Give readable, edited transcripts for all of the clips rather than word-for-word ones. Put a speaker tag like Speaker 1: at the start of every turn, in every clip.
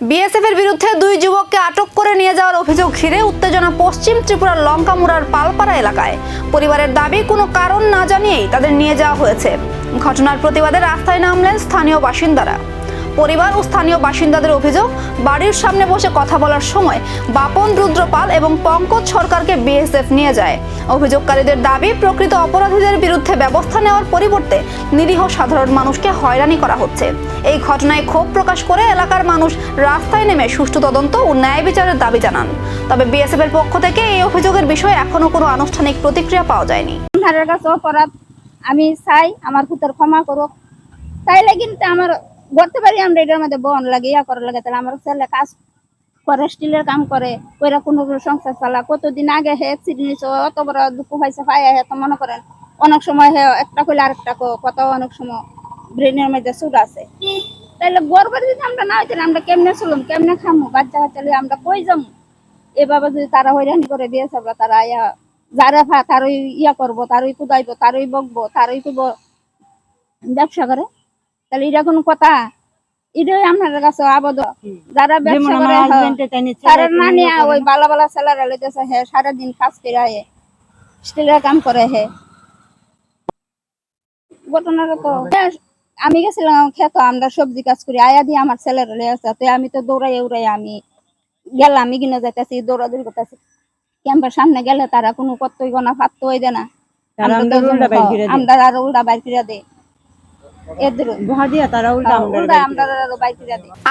Speaker 1: BSF এর বিরুদ্ধে দুই যুবককে আটক করে নিয়ে যাওয়ার অভিযোগ ঘিরে উত্তেজনা পশ্চিম ত্রিপুরার লঙ্কামুড়ার পালপাড়া এলাকায়। পরিবারের দাবি কোনো কারণ না জানিয়েই তাদের নিয়ে যাওয়া হয়েছে। ঘটনার প্রতিবাদে রাস্তায় নামলেন স্থানীয় বাসিন্দারা। পরিবার ও স্থানীয় বাসিন্দাদের অভিযোগ, বাড়ির সামনে বসে কথা বলার সময় বাপন রুদ্রপাল এবং পঙ্কজ সরকারকে বিএসএফ নিয়ে যায়। অভিযোগকারীদের দাবি, প্রকৃত অপরাধীদের বিরুদ্ধে ব্যবস্থা নেওয়ার পরিবর্তে নিরীহ সাধারণ মানুষকে হয়রানি করা হচ্ছে। এই ঘটনায় ক্ষোভ প্রকাশ করে এলাকার মানুষ রাস্তায় নেমে সুষ্ঠু তদন্ত ও ন্যায় বিচারের দাবি জানান। তবে বিএসএফ এর পক্ষ থেকে এই অভিযোগের বিষয়ে এখনো কোনো আনুষ্ঠানিক প্রতিক্রিয়া পাওয়া যায়নি।
Speaker 2: অপরাধ আমি চাই আমার পুত্র ক্ষমা করুক, তাইলে কিন্তু আমার করতে পারি আমরা এটার মধ্যে বন লাগে ইয়া করার লাগে। তাহলে আমার ছেলে কাজ করে, স্টিলের কাম করে, ওইরা কোনো সংসার চালা। কতদিন আগে হে অ্যাক্সিডেন্ট, অত বড় দুঃখ হয়েছে পাইয়া হে, তো মনে করেন অনেক সময় হে একটা কইলে আরেকটা কথা, অনেক সময় ব্রেনের মধ্যে সুট আছে। তাইলে গর্বের যদি আমরা না হইতেন, আমরা কেমনে চলুম, কেমনে খামু, বাচ্চা কাচ্চা আমরা কই যাবো? এভাবে যদি তারা হয়রানি করে দিয়েছে, তারা ইয়া যারা তারই ইয়া করবো, তারই কুদাইবো, তারই বকবো, তারই করবো ব্যবসা করে, তাহলে এটা কোনো কথা? এটাই আপনার কাছে আবদ্ধ। যারা ব্যবসা করে তারা না নিয়ে ওই বালা বালা ছেলেরা লইতেছে, হ্যাঁ সারাদিন কাজ করে হে, স্টিলের কাম করে হে। ঘটনাটা তো আমি গেছিলাম খেত, আমরা সবজি কাজ করি, আয়া দিয়ে আমার ছেলেরা লয়ে আসছে। তো আমি তো দৌড়াই উড়াই আমি গেলাম, আমি কিনে যাইতেছি, দৌড়াদৌড়ি করতেছি। ক্যাম্পের সামনে গেলে তারা কোনো কর্তই গোনা ফাত্ত হয়ে দেয় না, আমরা আরো উল্টা বাইর করে দেয়।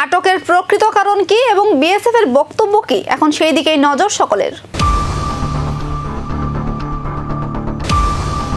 Speaker 1: আটকের প্রকৃত কারণ কি এবং বিএসএফ এর বক্তব্য কি, এখন সেই দিকেই নজর সকলের।